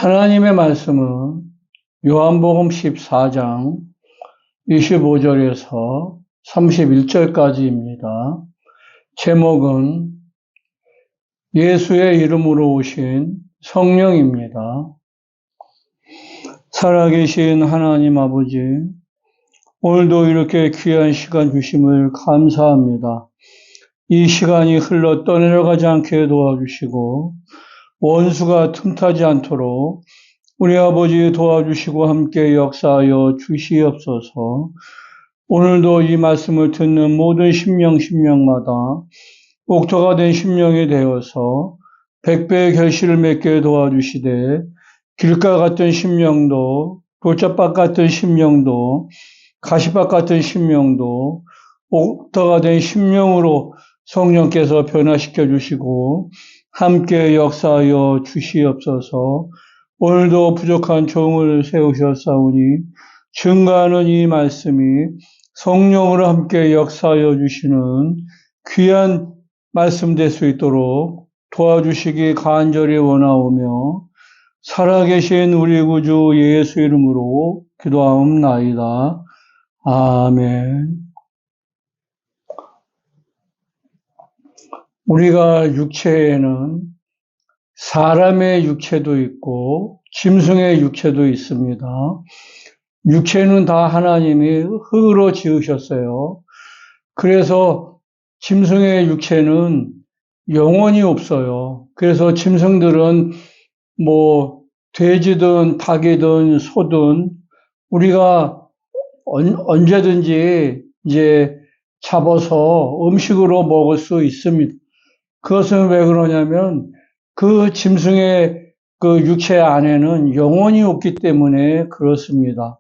하나님의 말씀은 요한복음 14장 25절에서 31절까지입니다. 제목은 예수의 이름으로 오신 성령입니다. 살아계신 하나님 아버지, 오늘도 이렇게 귀한 시간 주심을 감사합니다. 이 시간이 흘러 떠내려가지 않게 도와주시고 원수가 틈타지 않도록 우리 아버지 도와주시고 함께 역사하여 주시옵소서. 오늘도 이 말씀을 듣는 모든 심령마다 옥토가 된 심령이 되어서 백배의 결실을 맺게 도와주시되 길가 같은 심령도 돌짝밭 같은 심령도 가시밭 같은 심령도 옥토가 된 심령으로 성령께서 변화시켜 주시고 함께 역사하여 주시옵소서. 오늘도 부족한 종을 세우셨사오니 증거하는 이 말씀이 성령으로 함께 역사하여 주시는 귀한 말씀 될 수 있도록 도와주시기 간절히 원하오며 살아계신 우리 구주 예수 이름으로 기도하옵나이다. 아멘. 우리가 육체에는 사람의 육체도 있고 짐승의 육체도 있습니다. 육체는 다 하나님이 흙으로 지으셨어요. 그래서 짐승의 육체는 영혼이 없어요. 그래서 짐승들은 돼지든 닭이든 소든 우리가 언제든지 이제 잡아서 음식으로 먹을 수 있습니다. 그것은 왜 그러냐면 그 짐승의 그 육체 안에는 영혼이 없기 때문에 그렇습니다.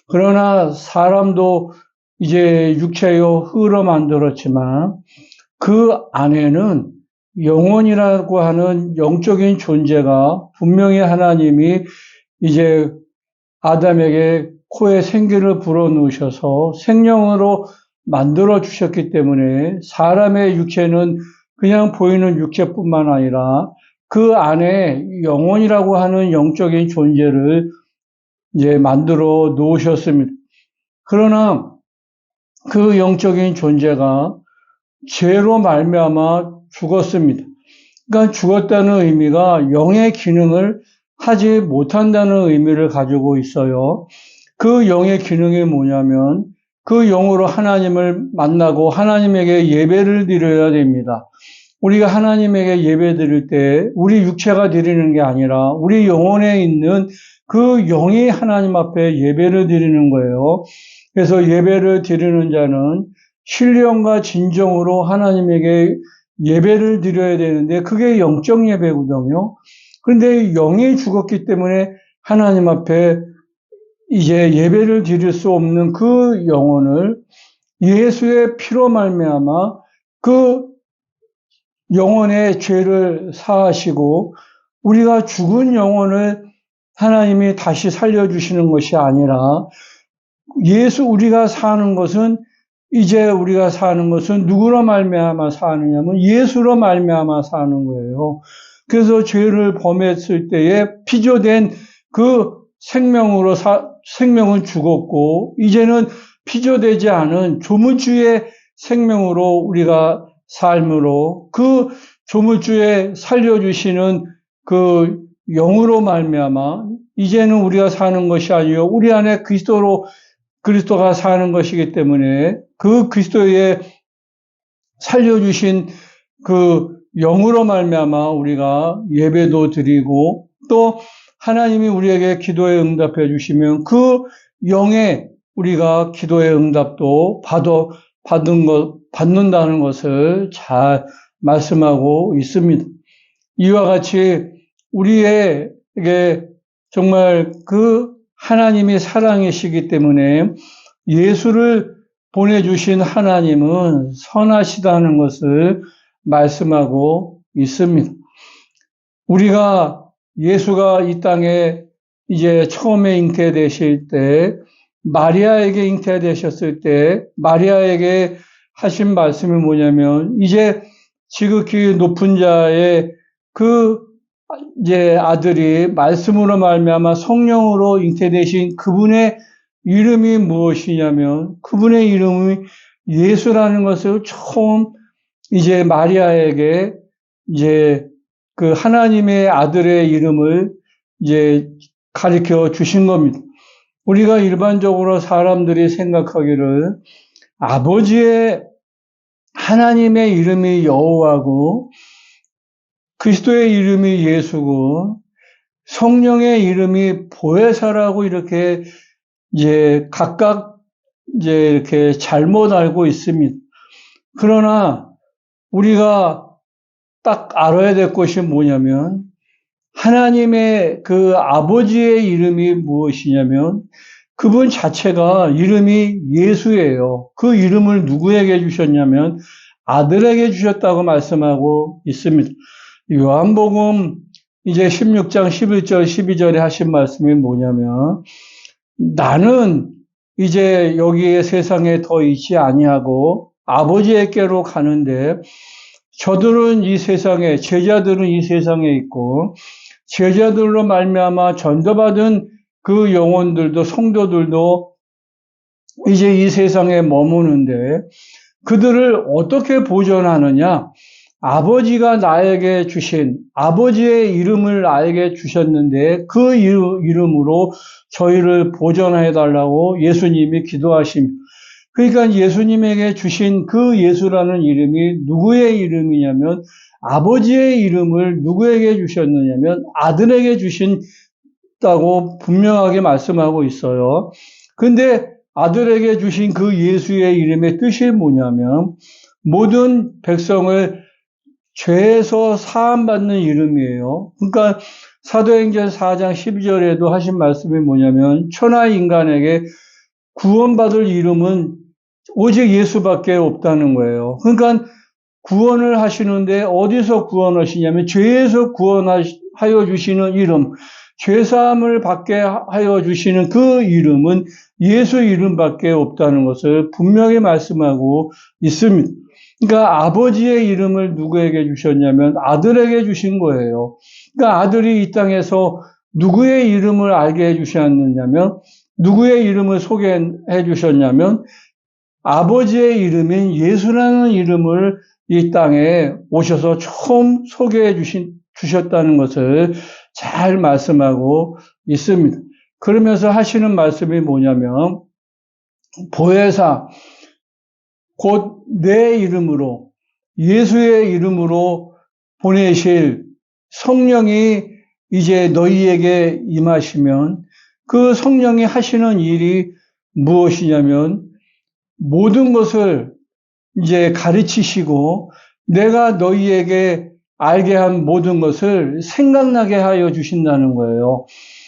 그러나 사람도 이제 육체요 흙으로 만들었지만 그 안에는 영혼이라고 하는 영적인 존재가 분명히 하나님이 이제 아담에게 코에 생기를 불어넣으셔서 생명으로 만들어 주셨기 때문에 사람의 육체는 그냥 보이는 육체뿐만 아니라 그 안에 영혼이라고 하는 영적인 존재를 이제 만들어 놓으셨습니다. 그러나 그 영적인 존재가 죄로 말미암아 죽었습니다. 그러니까 죽었다는 의미가 영의 기능을 하지 못한다는 의미를 가지고 있어요. 그 영의 기능이 뭐냐면 그 영으로 하나님을 만나고 하나님에게 예배를 드려야 됩니다. 우리가 하나님에게 예배 드릴 때 우리 육체가 드리는 게 아니라 우리 영혼에 있는 그 영이 하나님 앞에 예배를 드리는 거예요. 그래서 예배를 드리는 자는 신령과 진정으로 하나님에게 예배를 드려야 되는데 그게 영적 예배거든요. 그런데 영이 죽었기 때문에 하나님 앞에 이제 예배를 드릴 수 없는 그 영혼을 예수의 피로 말미암아 그 영혼의 죄를 사하시고 우리가 죽은 영혼을 하나님이 다시 살려주시는 것이 아니라 우리가 사는 것은 이제 우리가 사는 것은 누구로 말미암아 사느냐면 예수로 말미암아 사는 거예요. 그래서 죄를 범했을 때에 피조된 그 생명은 죽었고 이제는 피조되지 않은 조물주의 생명으로 우리가 삶으로 그 조물주에 살려주시는 그 영으로 말미암아 이제는 우리가 사는 것이 아니요 우리 안에 그리스도가 사는 것이기 때문에 그 그리스도에 살려주신 그 영으로 말미암아 우리가 예배도 드리고 또 하나님이 우리에게 기도에 응답해 주시면 그 영에 우리가 기도의 응답도 받는다는 것을 잘 말씀하고 있습니다. 이와 같이 우리에게 정말 그 하나님이 사랑이시기 때문에 예수를 보내주신 하나님은 선하시다는 것을 말씀하고 있습니다. 우리가 예수가 이 땅에 이제 처음에 잉태되실 때 마리아에게 잉태되셨을 때 마리아에게 하신 말씀이 뭐냐면 이제 지극히 높은 자의 그 이제 아들이 말씀으로 말미암아 성령으로 잉태되신 그분의 이름이 무엇이냐면 그분의 이름이 예수라는 것을 처음 이제 마리아에게 이제 그 하나님의 아들의 이름을 이제 가르쳐 주신 겁니다. 우리가 일반적으로 사람들이 생각하기를 아버지의 하나님의 이름이 여호와고 그리스도의 이름이 예수고 성령의 이름이 보혜사라고 이렇게 이제 각각 이제 이렇게 잘못 알고 있습니다. 그러나 우리가 딱 알아야 될 것이 뭐냐면 하나님의 그 아버지의 이름이 무엇이냐면 그분 자체가 이름이 예수예요. 그 이름을 누구에게 주셨냐면 아들에게 주셨다고 말씀하고 있습니다. 요한복음 이제 16장 11절 12절에 하신 말씀이 뭐냐면 나는 이제 여기에 세상에 더 있지 아니하고 아버지에게로 가는데 저들은 이 세상에 제자들은 이 세상에 있고 제자들로 말미암아 전도받은 그 영혼들도 성도들도 이제 이 세상에 머무는데 그들을 어떻게 보존하느냐? 아버지가 나에게 주신 아버지의 이름을 나에게 주셨는데 그 이름으로 저희를 보존해 달라고 예수님이 기도하십니다. 그러니까 예수님에게 주신 그 예수라는 이름이 누구의 이름이냐면 아버지의 이름을 누구에게 주셨느냐면 아들에게 주신다고 분명하게 말씀하고 있어요. 근데 아들에게 주신 그 예수의 이름의 뜻이 뭐냐면 모든 백성을 죄에서 사함받는 이름이에요. 그러니까 사도행전 4장 12절에도 하신 말씀이 뭐냐면 천하 인간에게 구원받을 이름은 오직 예수밖에 없다는 거예요. 그러니까 구원을 하시는데 어디서 구원하시냐면 죄에서 구원하여 주시는 이름, 죄사함을 받게 하여 주시는 그 이름은 예수 이름밖에 없다는 것을 분명히 말씀하고 있습니다. 그러니까 아버지의 이름을 누구에게 주셨냐면 아들에게 주신 거예요. 그러니까 아들이 이 땅에서 누구의 이름을 알게 해주셨느냐면 누구의 이름을 소개해 주셨냐면 아버지의 이름인 예수라는 이름을 이 땅에 오셔서 처음 소개해 주셨다는 것을 잘 말씀하고 있습니다. 그러면서 하시는 말씀이 뭐냐면 보혜사 곧 내 이름으로 예수의 이름으로 보내실 성령이 이제 너희에게 임하시면 그 성령이 하시는 일이 무엇이냐면 모든 것을 이제 가르치시고 내가 너희에게 알게 한 모든 것을 생각나게 하여 주신다는 거예요.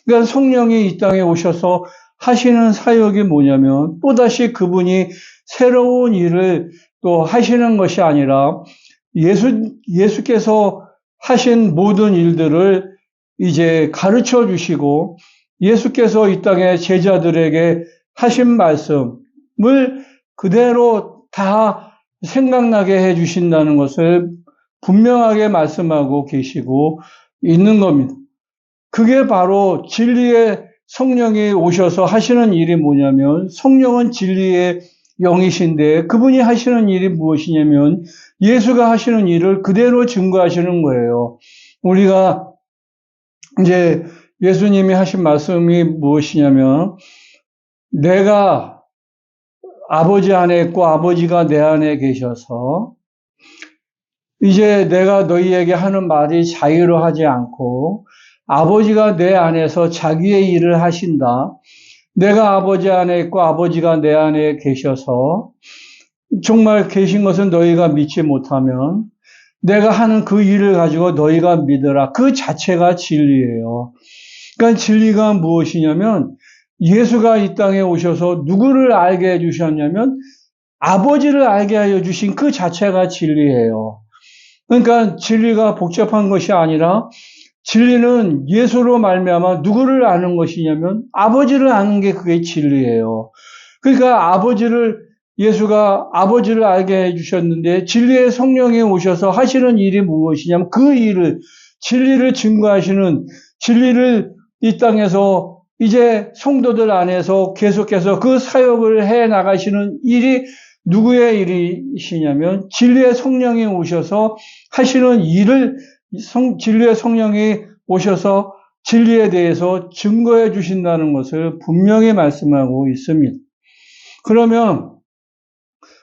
그러니까 성령이 이 땅에 오셔서 하시는 사역이 뭐냐면 또다시 그분이 새로운 일을 또 하시는 것이 아니라 예수께서 하신 모든 일들을 이제 가르쳐 주시고 예수께서 이 땅에 제자들에게 하신 말씀을 그대로 다 생각나게 해 주신다는 것을 분명하게 말씀하고 계시고 있는 겁니다. 그게 바로 진리의 성령이 오셔서 하시는 일이 뭐냐면 성령은 진리의 영이신데 그분이 하시는 일이 무엇이냐면 예수가 하시는 일을 그대로 증거하시는 거예요. 우리가 이제 예수님이 하신 말씀이 무엇이냐면 내가 아버지 안에 있고 아버지가 내 안에 계셔서 이제 내가 너희에게 하는 말이 자유로 하지 않고 아버지가 내 안에서 자기의 일을 하신다. 내가 아버지 안에 있고 아버지가 내 안에 계셔서 정말 계신 것은 너희가 믿지 못하면 내가 하는 그 일을 가지고 너희가 믿어라. 그 자체가 진리예요. 그러니까 진리가 무엇이냐면 예수가 이 땅에 오셔서 누구를 알게 해주셨냐면 아버지를 알게 하여 주신 그 자체가 진리예요. 그러니까 진리가 복잡한 것이 아니라 진리는 예수로 말미암아 누구를 아는 것이냐면 아버지를 아는 게 그게 진리예요. 그러니까 예수가 아버지를 알게 해주셨는데 진리의 성령이 오셔서 하시는 일이 무엇이냐면 그 일을 진리를 증거하시는, 진리를 이 땅에서 이제 성도들 안에서 계속해서 그 사역을 해 나가시는 일이 누구의 일이시냐면 진리의 성령이 오셔서 하시는 일을 진리의 성령이 오셔서 진리에 대해서 증거해 주신다는 것을 분명히 말씀하고 있습니다. 그러면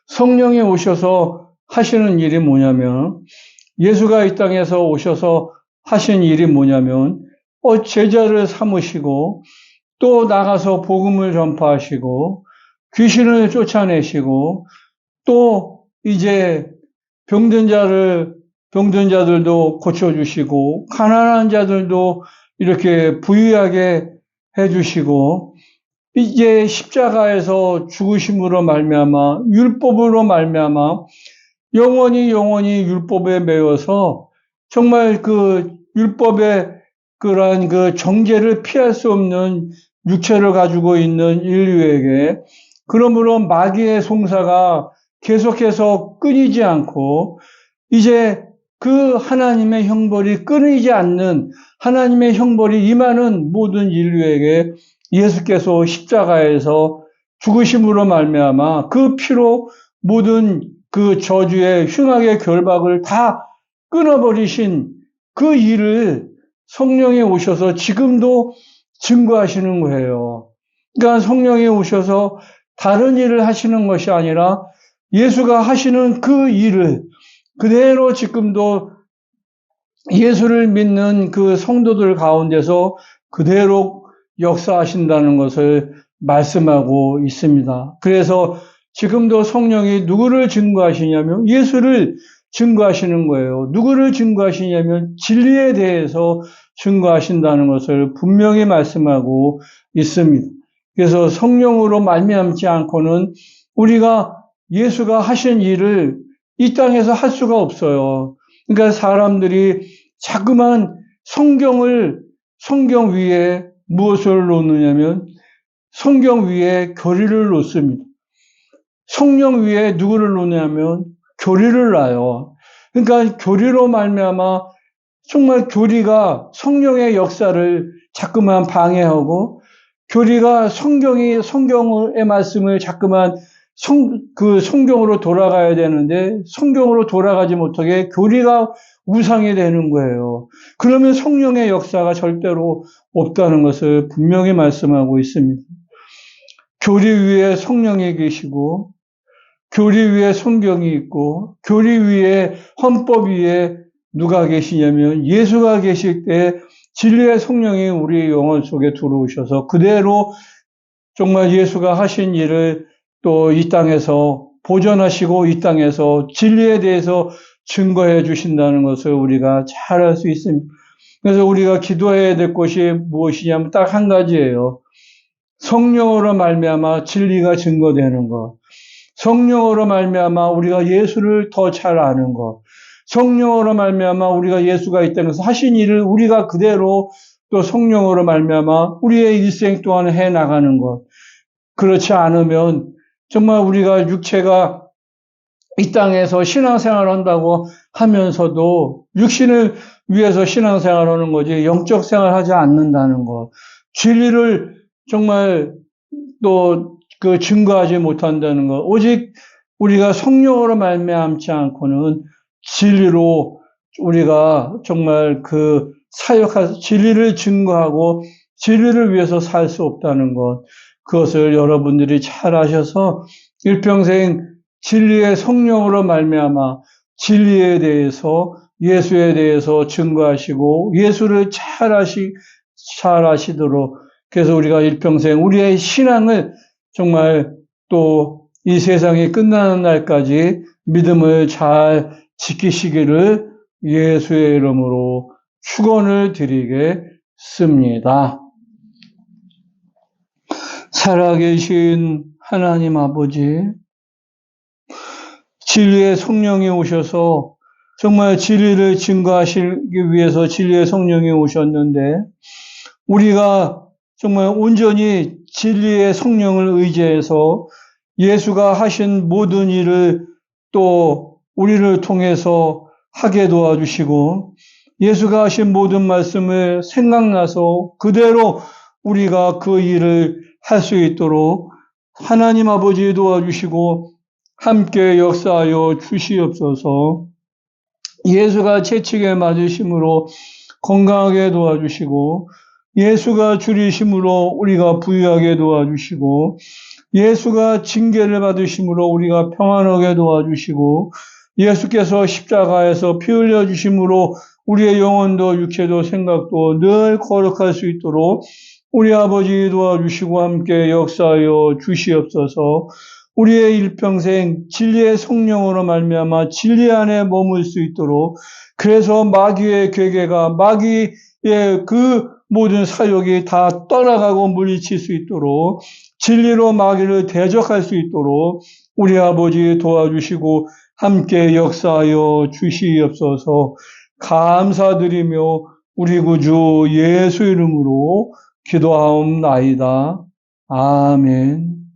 성령이 오셔서 하시는 일이 뭐냐면, 예수가 이 땅에서 오셔서 하신 일이 뭐냐면 제자를 삼으시고 또 나가서 복음을 전파하시고 귀신을 쫓아내시고 또 이제 병든 자들도 고쳐주시고 가난한 자들도 이렇게 부유하게 해주시고 이제 십자가에서 죽으심으로 말미암아 율법으로 말미암아 영원히 율법에 매여서 정말 그 율법의 그러한 그 정죄를 피할 수 없는 육체를 가지고 있는 인류에게, 그러므로 마귀의 송사가 계속해서 끊이지 않고 이제 그 하나님의 형벌이 끊이지 않는, 하나님의 형벌이 임하는 모든 인류에게 예수께서 십자가에서 죽으심으로 말미암아 그 피로 모든 그 저주의 흉악의 결박을 다 끊어버리신 그 일을 성령이 오셔서 지금도 증거하시는 거예요. 그러니까 성령이 오셔서 다른 일을 하시는 것이 아니라 예수가 하시는 그 일을 그대로 지금도 예수를 믿는 그 성도들 가운데서 그대로 역사하신다는 것을 말씀하고 있습니다. 그래서 지금도 성령이 누구를 증거하시냐면 예수를 증거하시는 거예요. 누구를 증거하시냐면 진리에 대해서 증거하신다는 것을 분명히 말씀하고 있습니다. 그래서 성령으로 말미암지 않고는 우리가 예수가 하신 일을 이 땅에서 할 수가 없어요. 그러니까 사람들이 자꾸만 성경 위에 무엇을 놓느냐면 성경 위에 교리를 놓습니다. 성령 위에 누구를 놓냐면 교리를 놔요. 그러니까 교리로 말미암아 정말 교리가 성령의 역사를 자꾸만 방해하고, 교리가 성경의 말씀을 자꾸만 성경으로 돌아가야 되는데 성경으로 돌아가지 못하게 교리가 우상이 되는 거예요. 그러면 성령의 역사가 절대로 없다는 것을 분명히 말씀하고 있습니다. 교리 위에 성령이 계시고 교리 위에 성경이 있고 교리 위에 헌법 위에 누가 계시냐면 예수가 계실 때 진리의 성령이 우리 영혼 속에 들어오셔서 그대로 정말 예수가 하신 일을 또 이 땅에서 보존하시고 이 땅에서 진리에 대해서 증거해 주신다는 것을 우리가 잘 알 수 있습니다. 그래서 우리가 기도해야 될 것이 무엇이냐면 딱 한 가지예요. 성령으로 말미암아 진리가 증거되는 것. 성령으로 말미암아 우리가 예수를 더 잘 아는 것. 성령으로 말미암아 우리가 예수가 이 땅에서 하신 일을 우리가 그대로 또 성령으로 말미암아 우리의 일생 동안 해 나가는 것. 그렇지 않으면 정말 우리가 육체가 이 땅에서 신앙생활 한다고 하면서도 육신을 위해서 신앙생활 하는 거지 영적 생활 하지 않는다는 것. 진리를 정말 또 그 증거하지 못한다는 것. 오직 우리가 성령으로 말미암지 않고는 진리로 우리가 정말 그 진리를 증거하고 진리를 위해서 살 수 없다는 것. 그것을 여러분들이 잘 아셔서 일평생 진리의 성령으로 말미암아 진리에 대해서 예수에 대해서 증거하시고 예수를 잘 아시도록, 그래서 우리가 일평생 우리의 신앙을 정말 또 이 세상이 끝나는 날까지 믿음을 잘 지키시기를 예수의 이름으로 축원을 드리겠습니다. 살아계신 하나님 아버지, 진리의 성령이 오셔서 정말 진리를 증거하시기 위해서 진리의 성령이 오셨는데 우리가 정말 온전히 진리의 성령을 의지해서 예수가 하신 모든 일을 또 우리를 통해서 하게 도와주시고 예수가 하신 모든 말씀을 생각나서 그대로 우리가 그 일을 할 수 있도록 하나님 아버지 도와주시고 함께 역사하여 주시옵소서. 예수가 채찍에 맞으심으로 건강하게 도와주시고 예수가 줄이심으로 우리가 부유하게 도와주시고 예수가 징계를 받으심으로 우리가 평안하게 도와주시고 예수께서 십자가에서 피 흘려 주심으로 우리의 영혼도 육체도 생각도 늘 거룩할 수 있도록 우리 아버지 도와주시고 함께 역사하여 주시옵소서. 우리의 일평생 진리의 성령으로 말미암아 진리 안에 머물 수 있도록 그래서 마귀의 괴계가 마귀의 그 모든 사욕이 다 떠나가고 물리칠 수 있도록 진리로 마귀를 대적할 수 있도록 우리 아버지 도와주시고 함께 역사하여 주시옵소서. 감사드리며 우리 구주 예수 이름으로 기도하옵나이다. 아멘.